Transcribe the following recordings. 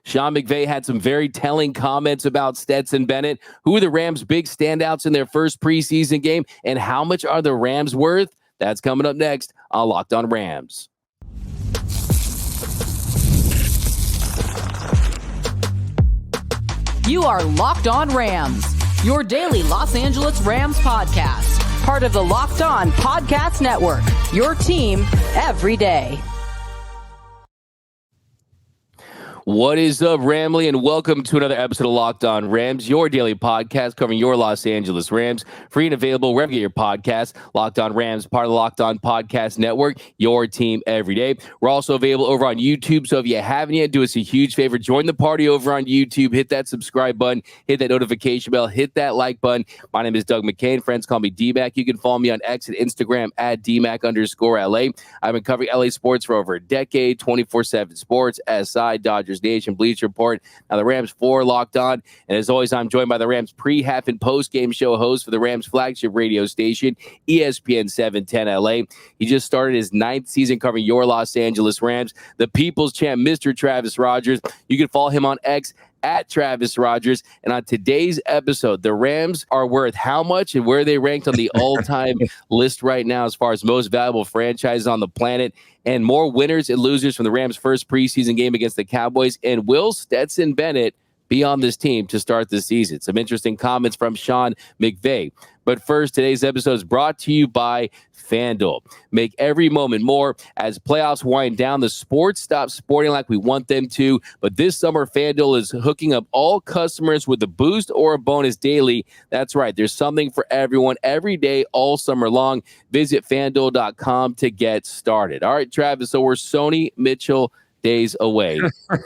Sean McVay had some very telling comments about Stetson Bennett. Who are the Rams' big standouts in their first preseason game, and how much are the Rams worth? That's coming up next on Locked On Rams. You are Locked On Rams, your daily Los Angeles Rams podcast. Part of the Locked On Podcast Network, your team every day. What is up, Ramley, and welcome to another episode of Locked On Rams, your daily podcast covering your Los Angeles Rams. Free and available wherever you get your podcasts. Locked On Rams, part of the Locked On Podcast Network, your team every day. We're also available over on YouTube, so if you haven't yet, do us a huge favor. Join the party over on YouTube. Hit that subscribe button. Hit that notification bell. Hit that like button. My name is Doug McCain. Friends call me D-Mac. You can follow me on X and Instagram at DMAC_LA. I've been covering LA sports for over a decade, 24/7 sports, SI, Dodgers Nation, Bleacher Report. Now the Rams 4 Locked On. And as always, I'm joined by the Rams pre-half and post-game show host for the Rams flagship radio station, ESPN 710 LA. He just started his 9th season covering your Los Angeles Rams. The People's Champ, Mr. Travis Rogers. You can follow him on X at Travis Rogers. And on today's episode, the Rams are worth how much and where they ranked on the all-time list right now as far as most valuable franchises on the planet, and more winners and losers from the Rams' first preseason game against the Cowboys. And will Stetson Bennett be on this team to start the season? Some interesting comments from Sean McVay. But first, today's episode is brought to you by FanDuel. Make every moment more. As playoffs wind down, the sports stop sporting like we want them to. But this summer, FanDuel is hooking up all customers with a boost or a bonus daily. That's right. There's something for everyone every day, all summer long. Visit FanDuel.com to get started. All right, Travis, so we're Sony Mitchell days away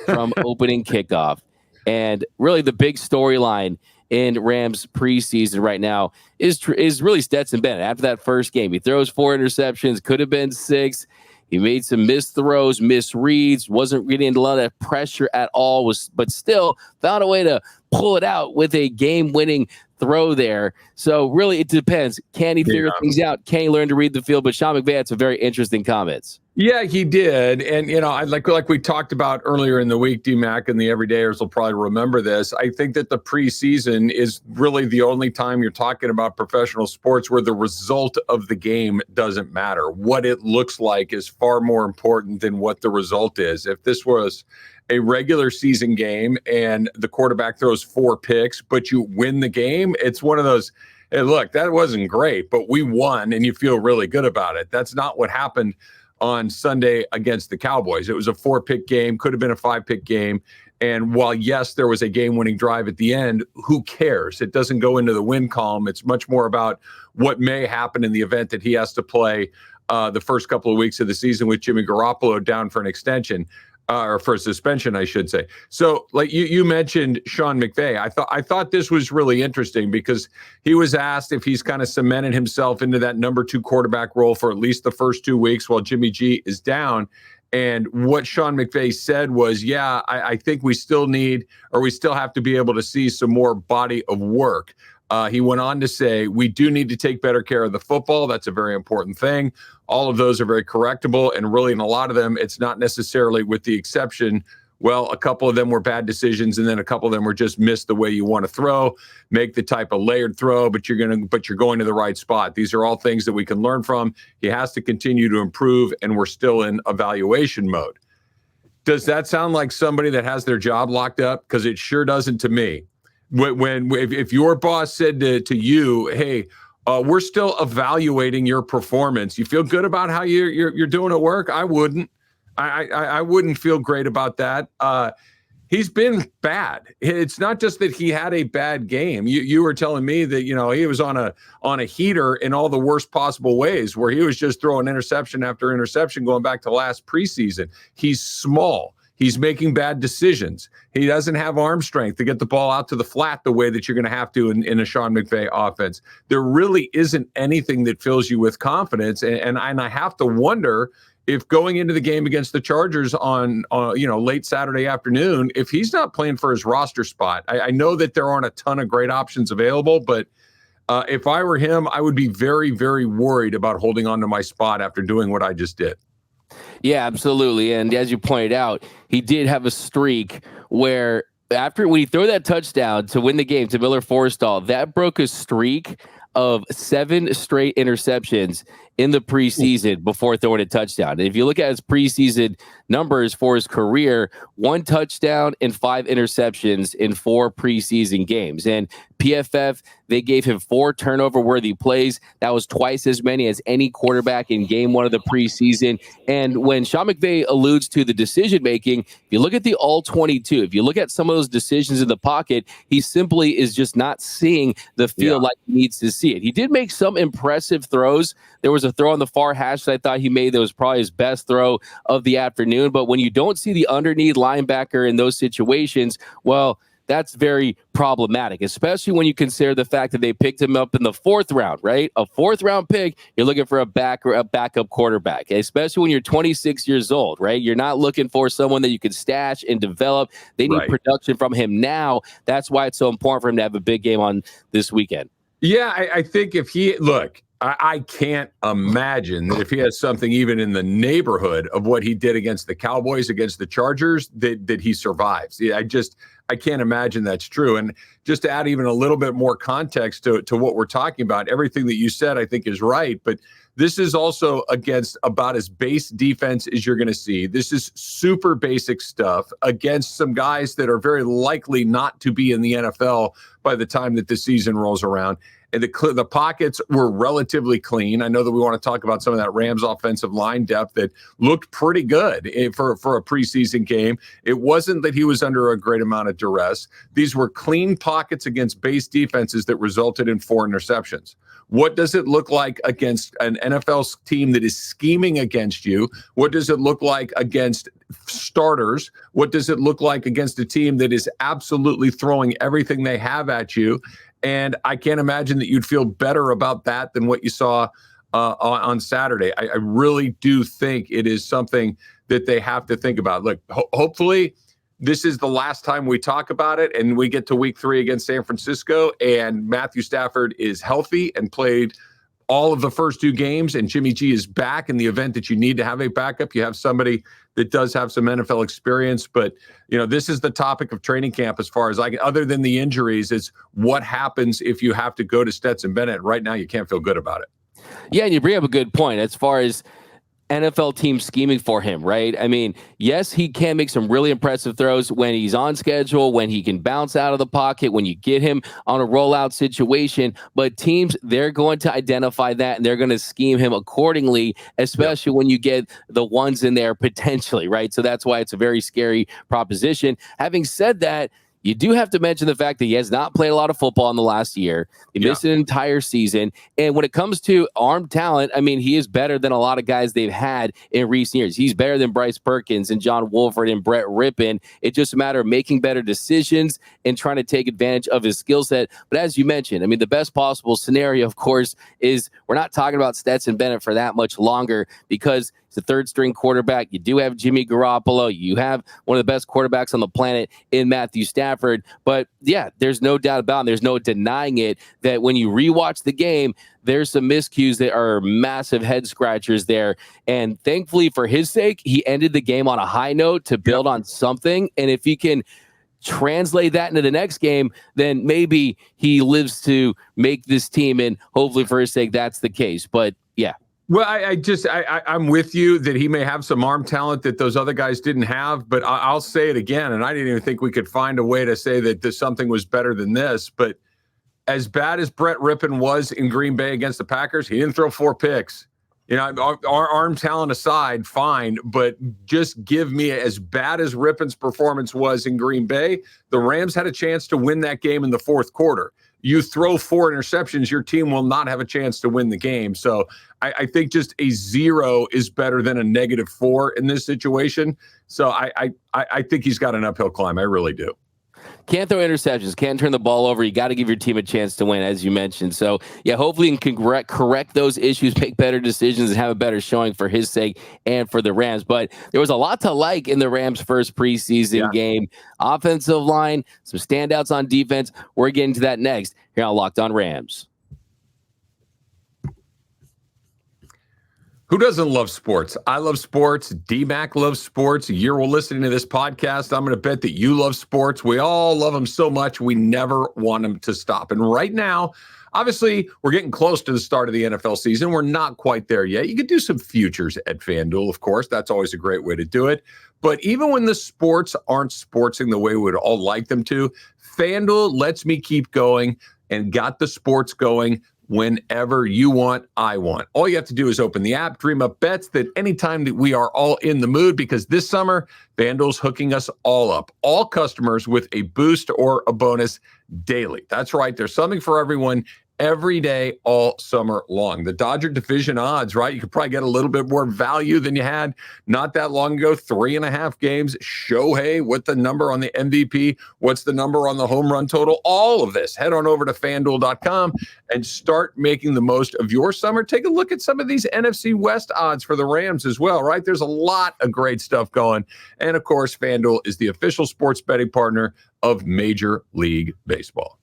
from opening kickoff. And really the big storyline in Rams preseason right now is really Stetson Bennett. After that first game, he throws 4 interceptions, could have been 6. He made some missed throws, misreads, wasn't getting a lot of pressure at all, but still found a way to pull it out with a game-winning throw there. So really it depends. Can he figure things out? Can he learn to read the field? But Sean McVay had some very interesting comments. Yeah, he did. And, like we talked about earlier in the week, D-Mac and the everydayers will probably remember this. I think that the preseason is really the only time you're talking about professional sports where the result of the game doesn't matter. What it looks like is far more important than what the result is. If this was a regular season game and the quarterback throws 4 picks, but you win the game, it's one of those, hey, look, that wasn't great, but we won and you feel really good about it. That's not what happened on Sunday against the Cowboys. It was a 4-pick game, could have been a 5-pick game. And while, yes, there was a game-winning drive at the end, who cares? It doesn't go into the win column. It's much more about what may happen in the event that he has to play the first couple of weeks of the season with Jimmy Garoppolo down for an extension. Or for suspension, I should say. So, like you mentioned, Sean McVay. I thought this was really interesting because he was asked if he's kind of cemented himself into that number 2 quarterback role for at least the first 2 weeks while Jimmy G is down. And what Sean McVay said was, yeah, I think we still have to be able to see some more body of work. He went on to say, we do need to take better care of the football. That's a very important thing. All of those are very correctable. And really, in a lot of them, it's not necessarily with the exception. Well, a couple of them were bad decisions, and then a couple of them were just missed the way you want to throw, make the type of layered throw, but you're going to the right spot. These are all things that we can learn from. He has to continue to improve, and we're still in evaluation mode. Does that sound like somebody that has their job locked up? Because it sure doesn't to me. If your boss said to you, hey, we're still evaluating your performance, you feel good about how you're doing at work? I wouldn't. I wouldn't feel great about that. He's been bad. It's not just that he had a bad game. You were telling me that he was on a heater in all the worst possible ways, where he was just throwing interception after interception going back to last preseason. He's small. He's making bad decisions. He doesn't have arm strength to get the ball out to the flat the way that you're going to have to in a Sean McVay offense. There really isn't anything that fills you with confidence. And I have to wonder if going into the game against the Chargers on late Saturday afternoon, if he's not playing for his roster spot. I know that there aren't a ton of great options available, but if I were him, I would be very, very worried about holding on to my spot after doing what I just did. Yeah, absolutely. And as you pointed out, he did have a streak where when he threw that touchdown to win the game to Miller Forrestall, that broke a streak of 7 straight interceptions in the preseason before throwing a touchdown. And if you look at his preseason numbers for his career, 1 touchdown and 5 interceptions in 4 preseason games. And PFF, they gave him 4 turnover-worthy plays. That was twice as many as any quarterback in game 1 of the preseason. And when Sean McVay alludes to the decision-making, if you look at the all-22, if you look at some of those decisions in the pocket, he simply is just not seeing the field like he needs to see it. He did make some impressive throws. There was a throw on the far hash that I thought he made that was probably his best throw of the afternoon. But when you don't see the underneath linebacker in those situations, well, that's very problematic, especially when you consider the fact that they picked him up in the 4th round, right? A 4th round pick, you're looking for a backup quarterback, especially when you're 26 years old, right? You're not looking for someone that you can stash and develop. They need production from him now. That's why it's so important for him to have a big game on this weekend. Yeah, I think if he I can't imagine that if he has something even in the neighborhood of what he did against the Cowboys, against the Chargers, that he survives. Yeah, I can't imagine that's true. And just to add even a little bit more context to what we're talking about, everything that you said I think is right, but this is also against about as base defense as you're going to see. This is super basic stuff against some guys that are very likely not to be in the NFL by the time that the season rolls around. And the pockets were relatively clean. I know that we want to talk about some of that Rams offensive line depth that looked pretty good for a preseason game. It wasn't that he was under a great amount of duress. These were clean pockets against base defenses that resulted in 4 interceptions. What does it look like against an NFL team that is scheming against you? What does it look like against starters? What does it look like against a team that is absolutely throwing everything they have at you? And I can't imagine that you'd feel better about that than what you saw on Saturday. I really do think it is something that they have to think about. Look, hopefully this is the last time we talk about it and we get to week 3 against San Francisco and Matthew Stafford is healthy and played all of the first 2 games and Jimmy G is back. In the event that you need to have a backup, you have somebody that does have some NFL experience. But, this is the topic of training camp as far as other than the injuries, is what happens if you have to go to Stetson Bennett. Right now, you can't feel good about it. Yeah, and you bring up a good point as far as NFL team scheming for him, right? I mean, yes, he can make some really impressive throws when he's on schedule, when he can bounce out of the pocket, when you get him on a rollout situation. But teams, they're going to identify that and they're going to scheme him accordingly, especially when you get the ones in there potentially, right? So that's why it's a very scary proposition. Having said that, you do have to mention the fact that he has not played a lot of football in the last year. He missed an entire season. And when it comes to arm talent, I mean, he is better than a lot of guys they've had in recent years. He's better than Bryce Perkins and John Wolford and Brett Rippon. It's just a matter of making better decisions and trying to take advantage of his skill set. But as you mentioned, I mean, the best possible scenario, of course, is we're not talking about Stetson Bennett for that much longer because he's a 3rd-string quarterback. You do have Jimmy Garoppolo. You have one of the best quarterbacks on the planet in Matthew Stafford. But, yeah, there's no doubt about it. There's no denying it that when you rewatch the game, there's some miscues that are massive head-scratchers there. And thankfully, for his sake, he ended the game on a high note to build on something. And if he can translate that into the next game, then maybe he lives to make this team. And hopefully, for his sake, that's the case. But, yeah. Well, I'm with you that he may have some arm talent that those other guys didn't have, but I'll say it again, and I didn't even think we could find a way to say that something was better than this, but as bad as Brett Rippon was in Green Bay against the Packers, he didn't throw 4 picks. Our arm talent aside, fine, but just give me, as bad as Rippon's performance was in Green Bay, the Rams had a chance to win that game in the 4th quarter. You throw 4 interceptions, your team will not have a chance to win the game. So I think just a 0 is better than a -4 in this situation. So I think he's got an uphill climb. I really do. Can't throw interceptions, can't turn the ball over. You got to give your team a chance to win, as you mentioned. So, yeah, hopefully you can correct those issues, make better decisions, and have a better showing for his sake and for the Rams. But there was a lot to like in the Rams' first preseason game. Offensive line, some standouts on defense. We're getting to that next here on Locked On Rams. Who doesn't love sports? I love sports. D-Mac loves sports. A year we're listening to this podcast, I'm going to bet that you love sports. We all love them so much, we never want them to stop. And right now, obviously, we're getting close to the start of the NFL season. We're not quite there yet. You could do some futures at FanDuel, of course. That's always a great way to do it. But even when the sports aren't sportsing the way we would all like them to, FanDuel lets me keep going and got the sports going whenever you want, I want. All you have to do is open the app, dream up bets that anytime that we are all in the mood, because this summer, FanDuel's hooking us all up, all customers with a boost or a bonus daily. That's right. There's something for everyone every day, all summer long. The Dodger division odds, right? You could probably get a little bit more value than you had not that long ago. 3.5 games. Shohei, what the number on the MVP? What's the number on the home run total? All of this. Head on over to FanDuel.com and start making the most of your summer. Take a look at some of these NFC West odds for the Rams as well, right? There's a lot of great stuff going. And of course, FanDuel is the official sports betting partner of Major League Baseball.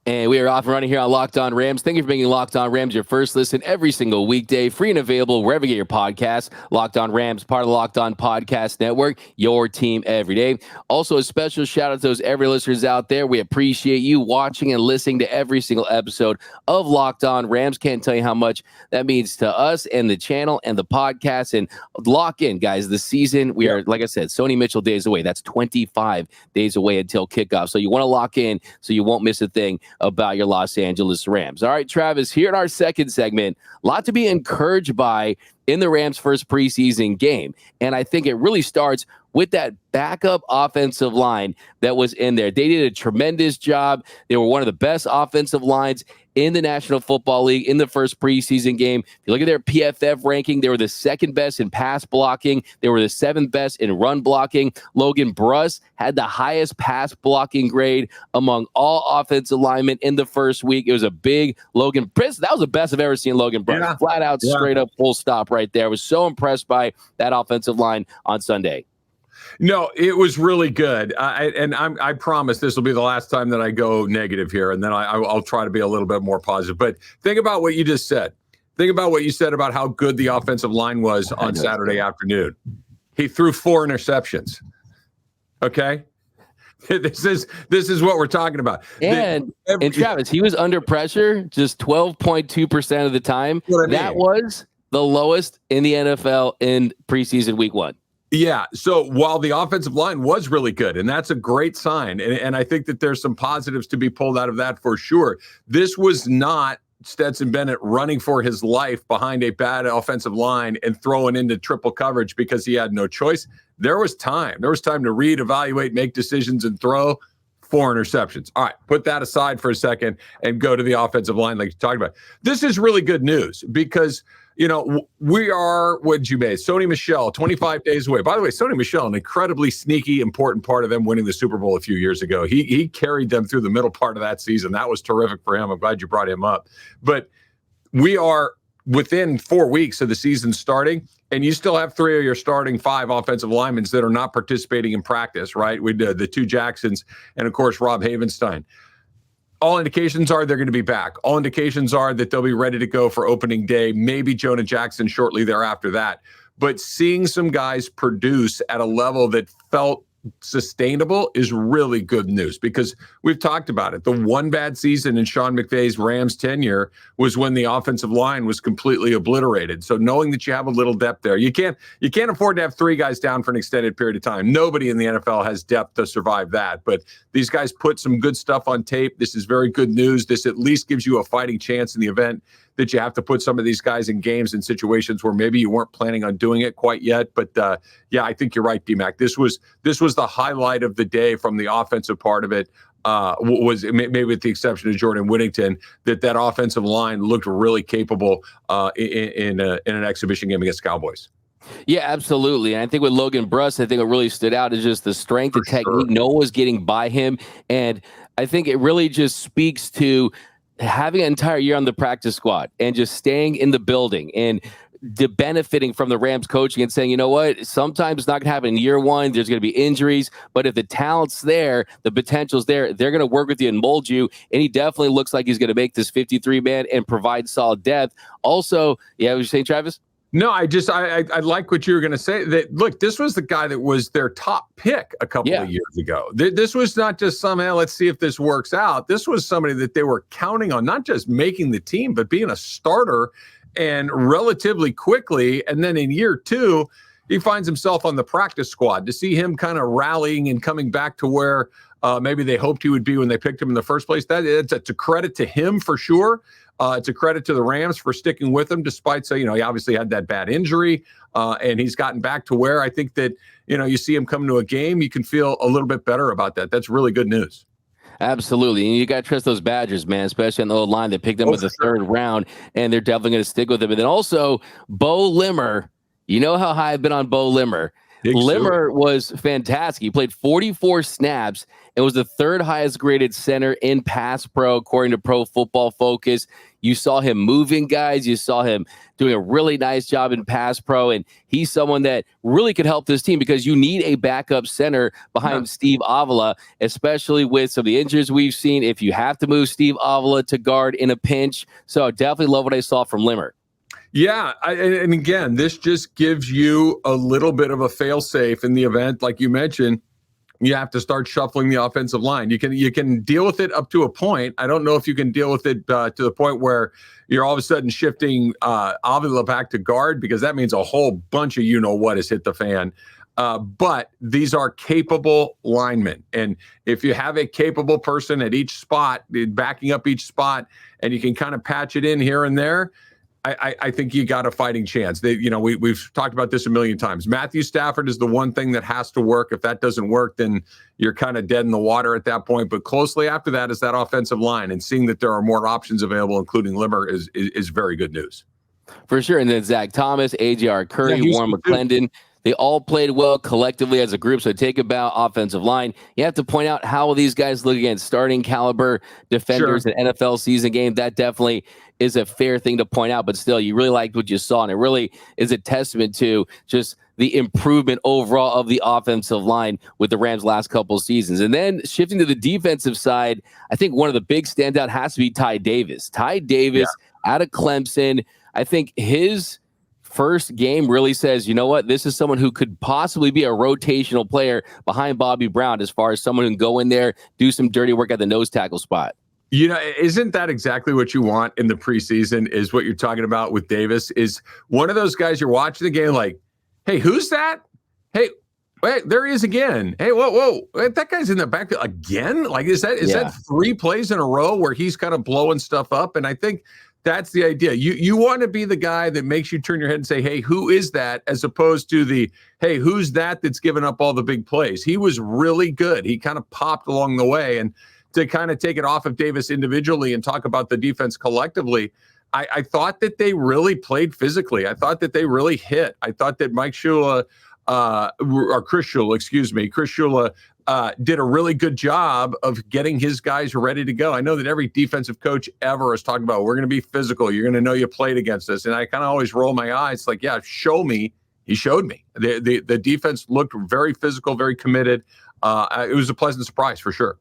And we are off and running here on Locked On Rams. Thank you for making Locked On Rams your first listen every single weekday, free and available wherever you get your podcasts. Locked On Rams, part of the Locked On Podcast Network, your team every day. Also, a special shout out to those every listeners out there. We appreciate you watching and listening to every single episode of Locked On Rams. Can't tell you how much that means to us and the channel and the podcast. And lock in, guys. The season, we are, like I said, Sony Mitchell days away. That's 25 days away until kickoff. So you want to lock in so you won't miss a thing about your Los Angeles Rams. All right, Travis, here in our second segment, a lot to be encouraged by in the Rams' first preseason game. And I think it really starts with that backup offensive line that was in there. They did a tremendous job. They were one of the best offensive lines in the National Football League in the first preseason game. If you look at their PFF ranking, they were the second best in pass blocking. They were the seventh best in run blocking. Logran Bruss had the highest pass blocking grade among all offensive linemen in the first week. It was a big Logran Bruss. That was the best I've ever seen Logran Bruss. Yeah. Flat out, straight up, full stop right there. I was so impressed by that offensive line on Sunday. No, it was really good. I promise this will be the last time that I go negative here, and then I'll try to be a little bit more positive. But think about what you just said. Think about what you said about how good the offensive line was on Saturday afternoon. He threw 4 interceptions. Okay? This is what we're talking about. And Travis, he was under pressure just 12.2% of the time. That was the lowest in the NFL in preseason week 1. Yeah. So while the offensive line was really good, and that's a great sign, and I think that there's some positives to be pulled out of that for sure. This was not Stetson Bennett running for his life behind a bad offensive line and throwing into triple coverage because he had no choice. There was time. There was time to read, evaluate, make decisions, and throw. 4 interceptions. All right, put that aside for a second and go to the offensive line like you talked about. This is really good news because, you know, we are, what did you make? Sony Michel, 25 days away. By the way, Sony Michel, an incredibly sneaky, important part of them winning the Super Bowl a few years ago. He carried them through the middle part of that season. That was terrific for him. I'm glad you brought him up. But we are within 4 weeks of the season starting, and you still have 3 of your starting 5 offensive linemen that are not participating in practice, right? We did the 2 Jacksons and, of course, Rob Havenstein. All indications are they're going to be back. All indications are that they'll be ready to go for opening day, maybe Jonah Jackson shortly thereafter that. But seeing some guys produce at a level that felt sustainable is really good news because we've talked about it. The one bad season in Sean McVay's Rams tenure was when the offensive line was completely obliterated. So knowing that you have a little depth there, you can't afford to have 3 guys down for an extended period of time. Nobody in the NFL has depth to survive that, but these guys put some good stuff on tape. This is very good news. This at least gives you a fighting chance in the event that you have to put some of these guys in games and situations where maybe you weren't planning on doing it quite yet. But yeah, I think you're right, D-Mac. This was the highlight of the day from the offensive part of it. Was maybe with the exception of Jordan Whittington, that offensive line looked really capable in an exhibition game against Cowboys. Yeah, absolutely. And I think with Logran Bruss, I think what really stood out is just the strength and technique. No one was getting by him. And I think it really just speaks to having an entire year on the practice squad and just staying in the building and benefiting from the Rams coaching and saying, you know what, sometimes it's not going to happen in year one. There's going to be injuries, but if the talent's there, the potential's there, they're going to work with you and mold you. And he definitely looks like he's going to make this 53-man and provide solid depth. Also, yeah, what was you saying, Travis? No, I like what you were going to say. That look, this was the guy that was their top pick a couple of years ago. This was not just let's see if this works out. This was somebody that they were counting on, not just making the team, but being a starter and relatively quickly. And then in year two, he finds himself on the practice squad. To see him kind of rallying and coming back to where maybe they hoped he would be when they picked him in the first place, it's a credit to him for sure. It's a credit to the Rams for sticking with him, despite he obviously had that bad injury, and he's gotten back to where I think that, you see him come to a game, you can feel a little bit better about that. That's really good news. Absolutely. And you got to trust those Badgers, man, especially on the old line. They picked them with the third round, and they're definitely going to stick with him. And then also, Beaux Limmer. You know how high I've been on Beaux Limmer. Limmer was fantastic. He played 44 snaps and was the third highest graded center in pass pro, according to Pro Football Focus. You saw him moving guys. You saw him doing a really nice job in pass pro. And he's someone that really could help this team because you need a backup center behind Steve Avila, especially with some of the injuries we've seen. If you have to move Steve Avila to guard in a pinch. So I definitely love what I saw from Limmer. Yeah, and again, this just gives you a little bit of a fail-safe in the event, like you mentioned, you have to start shuffling the offensive line. You can deal with it up to a point. I don't know if you can deal with it to the point where you're all of a sudden shifting Avila back to guard, because that means a whole bunch of you-know-what has hit the fan. But these are capable linemen. And if you have a capable person at each spot, backing up each spot, and you can kind of patch it in here and there, I think you got a fighting chance. We've talked about this a million times. Matthew Stafford is the one thing that has to work. If that doesn't work, then you're kind of dead in the water at that point. But closely after that is that offensive line, and seeing that there are more options available, including Limmer, is very good news. For sure. And then Zach Thomas, A.J.R. Curry, Warren McClendon. They all played well collectively as a group. So take about offensive line. You have to point out how these guys look against starting caliber defenders in NFL season game. That definitely is a fair thing to point out. But still, you really liked what you saw. And it really is a testament to just the improvement overall of the offensive line with the Rams last couple of seasons. And then shifting to the defensive side, I think one of the big standout has to be Ty Davis. Ty Davis out of Clemson. I think his first game really says, you know what, this is someone who could possibly be a rotational player behind Bobby Brown, as far as someone who can go in there, do some dirty work at the nose tackle spot. Isn't that exactly what you want in the preseason, is what you're talking about with Davis? Is one of those guys you're watching the game like, hey, who's that? Hey, wait, there he is again. Hey, whoa, that guy's in the back again? Like, is that 3 plays in a row where he's kind of blowing stuff up? And I think that's the idea. You want to be the guy that makes you turn your head and say, hey, who is that? As opposed to the, hey, who's that's giving up all the big plays? He was really good. He kind of popped along the way. And to kind of take it off of Davis individually and talk about the defense collectively, I thought that they really played physically. I thought that they really hit. I thought that Chris Shula did a really good job of getting his guys ready to go. I know that every defensive coach ever is talking about, we're going to be physical. You're going to know you played against us. And I kind of always roll my eyes like, yeah, show me. He showed me. The defense looked very physical, very committed. It was a pleasant surprise for sure.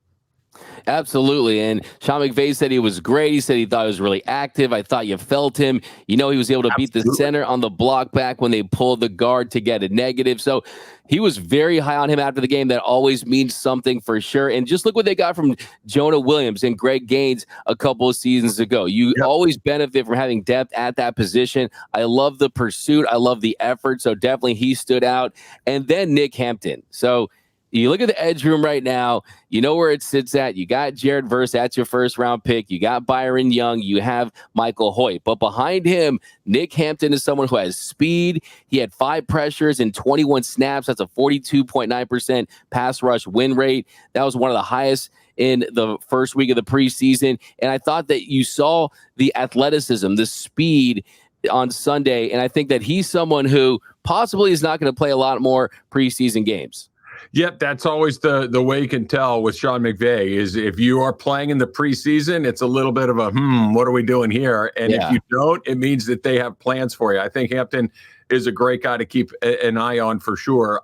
Absolutely. And Sean McVay said he was great. He said he thought he was really active. I thought you felt him. He was able to beat the center on the block back when they pulled the guard to get a negative. So he was very high on him after the game. That always means something for sure. And just look what they got from Jonah Williams and Greg Gaines a couple of seasons ago. You always benefit from having depth at that position. I love the pursuit. I love the effort. So definitely he stood out. And then Nick Hampton. So you look at the edge room right now, you know where it sits at. You got Jared Verse, that's your first round pick. You got Byron Young. You have Michael Hoyt. But behind him, Nick Hampton is someone who has speed. He had 5 pressures in 21 snaps. That's a 42.9% pass rush win rate. That was one of the highest in the first week of the preseason. And I thought that you saw the athleticism, the speed on Sunday. And I think that he's someone who possibly is not going to play a lot more preseason games. Yep, that's always the way you can tell with Sean McVay is if you are playing in the preseason, it's a little bit of a what are we doing here? And if you don't, it means that they have plans for you. I think Hampton is a great guy to keep an eye on for sure.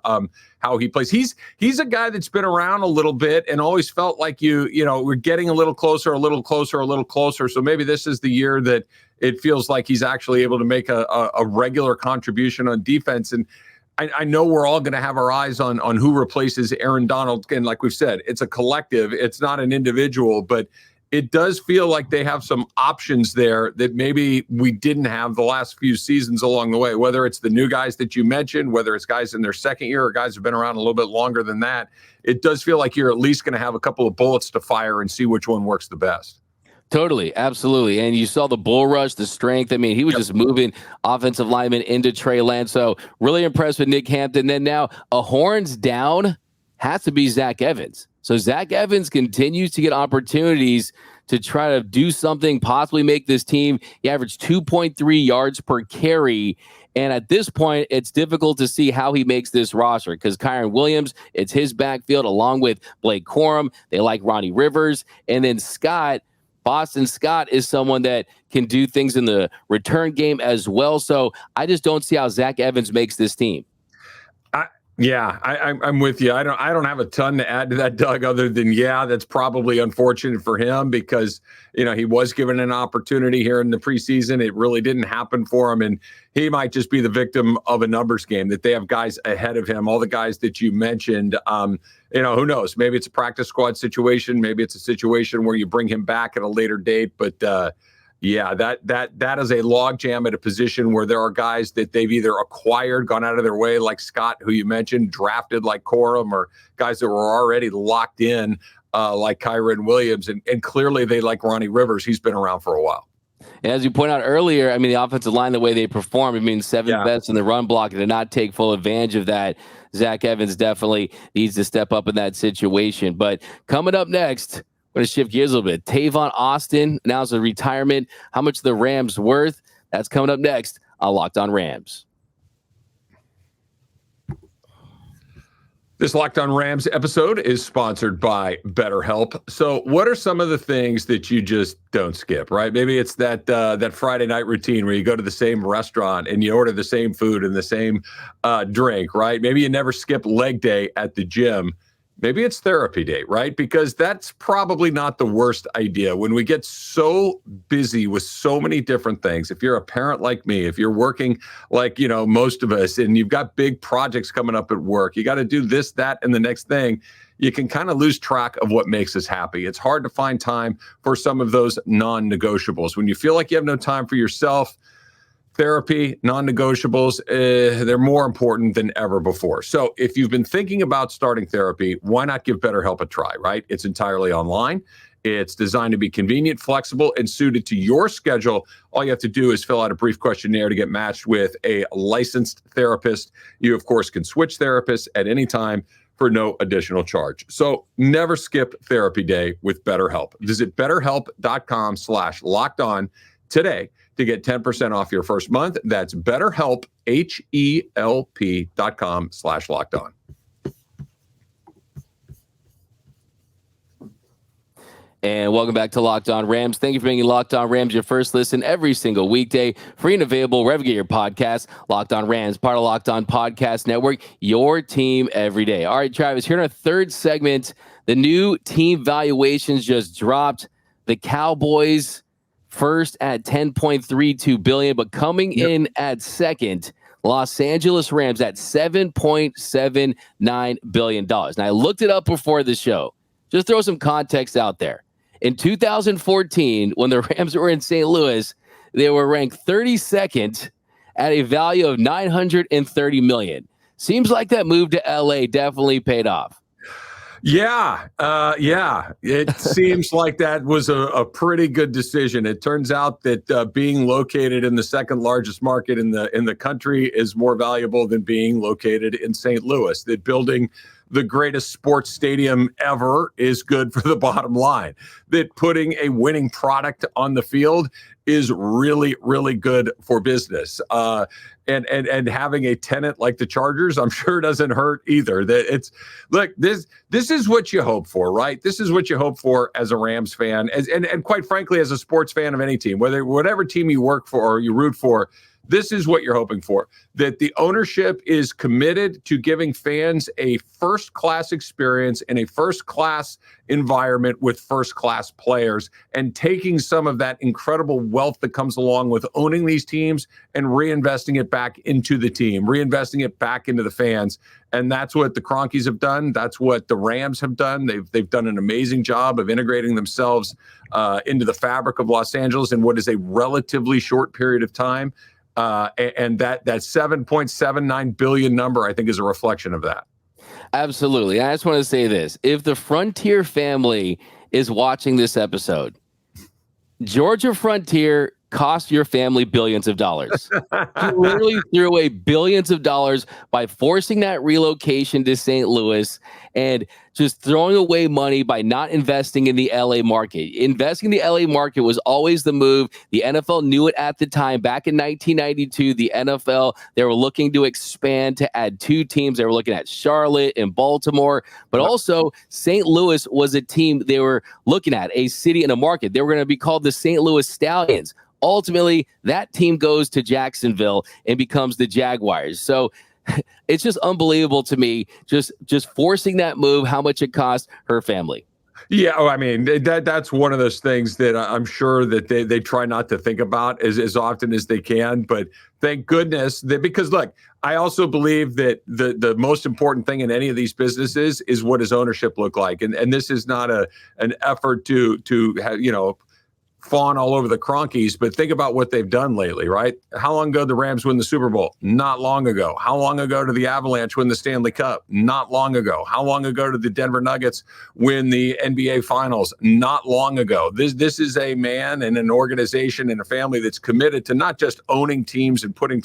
How he plays, he's a guy that's been around a little bit and always felt like we're getting a little closer, a little closer, a little closer. So maybe this is the year that it feels like he's actually able to make a regular contribution on defense. And I know we're all going to have our eyes on who replaces Aaron Donald. And like we've said, it's a collective. It's not an individual, but it does feel like they have some options there that maybe we didn't have the last few seasons along the way, whether it's the new guys that you mentioned, whether it's guys in their second year or guys who've been around a little bit longer than that. It does feel like you're at least going to have a couple of bullets to fire and see which one works the best. Totally, absolutely. And you saw the bull rush, the strength. I mean, he was just moving offensive linemen into Trey Lance. So really impressed with Nick Hampton. Then now a horns down has to be Zach Evans. So Zach Evans continues to get opportunities to try to do something, possibly make this team. He averaged 2.3 yards per carry. And at this point, it's difficult to see how he makes this roster because Kyron Williams, it's his backfield along with Blake Corum. They like Ronnie Rivers. And then Boston Scott is someone that can do things in the return game as well. So I just don't see how Zach Evans makes this team. I'm with you. I don't have a ton to add to that, Doug, other than, that's probably unfortunate for him because, he was given an opportunity here in the preseason. It really didn't happen for him. And he might just be the victim of a numbers game that they have guys ahead of him. All the guys that you mentioned, who knows? Maybe it's a practice squad situation. Maybe it's a situation where you bring him back at a later date. But, that is a logjam at a position where there are guys that they've either acquired, gone out of their way, like Scott, who you mentioned, drafted like Corum, or guys that were already locked in, like Kyron Williams. And clearly they like Ronnie Rivers. He's been around for a while. And as you point out earlier, I mean, the offensive line, the way they perform, seventh best in the run block, and to not take full advantage of that, Zach Evans definitely needs to step up in that situation. But coming up next, we're going to shift gears a little bit. Tavon Austin announced a retirement. How much the Rams worth? That's coming up next on Locked On Rams. This Locked On Rams episode is sponsored by BetterHelp. So what are some of the things that you just don't skip, right? Maybe it's that Friday night routine where you go to the same restaurant and you order the same food and the same drink, right? Maybe you never skip leg day at the gym. Maybe it's therapy day, right? Because that's probably not the worst idea. When we get so busy with so many different things, if you're a parent like me, if you're working like, most of us, and you've got big projects coming up at work, you got to do this, that, and the next thing, you can kind of lose track of what makes us happy. It's hard to find time for some of those non-negotiables. When you feel like you have no time for yourself, therapy, non-negotiables, they're more important than ever before. So if you've been thinking about starting therapy, why not give BetterHelp a try, right? It's entirely online. It's designed to be convenient, flexible, and suited to your schedule. All you have to do is fill out a brief questionnaire to get matched with a licensed therapist. You, of course, can switch therapists at any time for no additional charge. So never skip therapy day with BetterHelp. Visit BetterHelp.com/lockedon today to get 10% off your first month. That's BetterHelp, HELP.com/lockedon. And welcome back to Locked On Rams. Thank you for making Locked On Rams your first listen every single weekday. Free and available wherever you get your podcast. Locked On Rams, part of Locked On Podcast Network, your team every day. All right, Travis, here in our third segment, the new team valuations just dropped. The Cowboys first at $10.32 billion, but coming in at second, Los Angeles Rams at $7.79 billion. Now, I looked it up before the show. Just throw some context out there. In 2014, when the Rams were in St. Louis, they were ranked 32nd at a value of $930 million. Seems like that move to LA definitely paid off. Yeah. It seems like that was a pretty good decision. It turns out that being located in the second largest market in the country is more valuable than being located in St. Louis. That building the greatest sports stadium ever is good for the bottom line. That putting a winning product on the field is really, really good for business. And having a tenant like the Chargers, I'm sure doesn't hurt either. This is what you hope for, right? This is what you hope for as a Rams fan, and quite frankly, as a sports fan of any team, whatever team you work for or you root for. This is what you're hoping for, that the ownership is committed to giving fans a first-class experience in a first-class environment with first-class players, and taking some of that incredible wealth that comes along with owning these teams and reinvesting it back into the team, reinvesting it back into the fans. And that's what the Cronkies have done. That's what the Rams have done. They've done an amazing job of integrating themselves into the fabric of Los Angeles in what is a relatively short period of time. And that $7.79 billion number, I think, is a reflection of that. Absolutely. I just want to say this. If the Frontier family is watching this episode, Georgia Frontier cost your family billions of dollars. You literally threw away billions of dollars by forcing that relocation to St. Louis and just throwing away money by not investing in the LA market. Investing in the LA market was always the move. The NFL knew it at the time. Back in 1992, the NFL, they were looking to expand to add 2 teams. They were looking at Charlotte and Baltimore, but also St. Louis was a team they were looking at, a city and a market. They were going to be called the St. Louis Stallions. Ultimately, that team goes to Jacksonville and becomes the Jaguars. So it's just unbelievable to me, just forcing that move, how much it cost her family. Yeah, I mean, that's one of those things that I'm sure that they try not to think about as often as they can. But thank goodness that, because look, I also believe that the most important thing in any of these businesses is what does ownership look like, and this is not an effort to have, fawn all over the Cronkies, but think about what they've done lately, right? How long ago did the Rams win the Super Bowl? Not long ago. How long ago did the Avalanche win the Stanley Cup? Not long ago. How long ago did the Denver Nuggets win the NBA Finals? Not long ago. This is a man and an organization and a family that's committed to not just owning teams and putting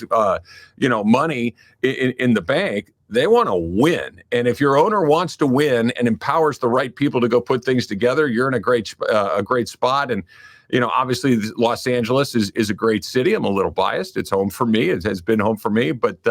money in the bank. They want to win. And if your owner wants to win and empowers the right people to go put things together, you're in a great spot. And obviously Los Angeles is a great city. I'm a little biased. It's home for me. It has been home for me. But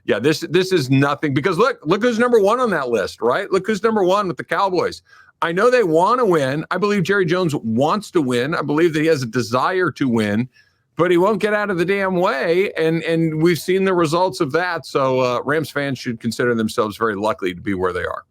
this is nothing, because look who's number 1 on that list, right? Look who's number 1 with the Cowboys. I know they want to win. I believe Jerry Jones wants to win. I believe that he has a desire to win, but he won't get out of the damn way. And we've seen the results of that. So Rams fans should consider themselves very lucky to be where they are.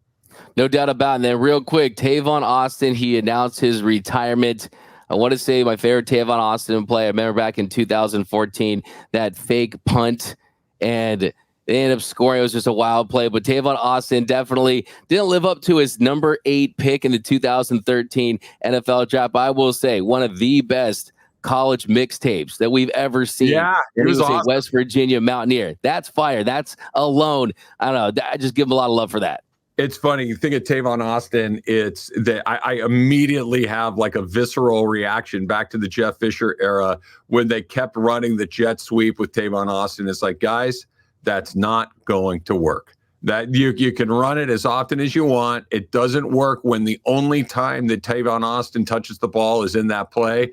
No doubt about it. And then real quick, Tavon Austin, he announced his retirement. I want to say my favorite Tavon Austin play, I remember back in 2014, that fake punt, and they ended up scoring. It was just a wild play. But Tavon Austin definitely didn't live up to his number 8 pick in the 2013 NFL draft. I will say one of the best college mixtapes that we've ever seen. Yeah, it was awesome. West Virginia Mountaineer. That's fire. That's alone. I don't know. I just give him a lot of love for that. It's funny. You think of Tavon Austin, it's that I immediately have like a visceral reaction back to the Jeff Fisher era when they kept running the jet sweep with Tavon Austin. It's like, guys, that's not going to work. That you can run it as often as you want. It doesn't work when the only time that Tavon Austin touches the ball is in that play.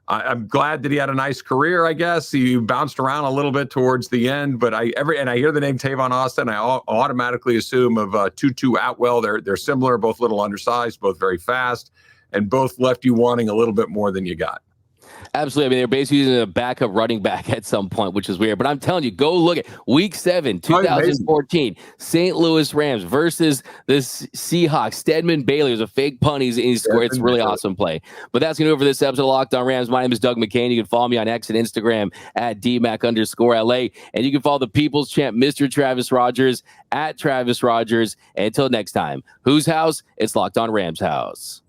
I'm glad that he had a nice career, I guess. He bounced around a little bit towards the end, but I hear the name Tavon Austin, I automatically assume of Tutu Atwell. They're similar, both a little undersized, both very fast, and both left you wanting a little bit more than you got. Absolutely. I mean, they're basically using a backup running back at some point, which is weird. But I'm telling you, go look at Week 7, 2014, St. Louis Rams versus the Seahawks. Stedman Bailey was a fake punt. He scored. It's a really awesome play. But that's going to do it for this episode of Locked On Rams. My name is Doug McCain. You can follow me on X and Instagram at DMac_LA. And you can follow the People's Champ, Mr. Travis Rogers, at Travis Rogers. And until next time, whose house? It's Locked On Rams house.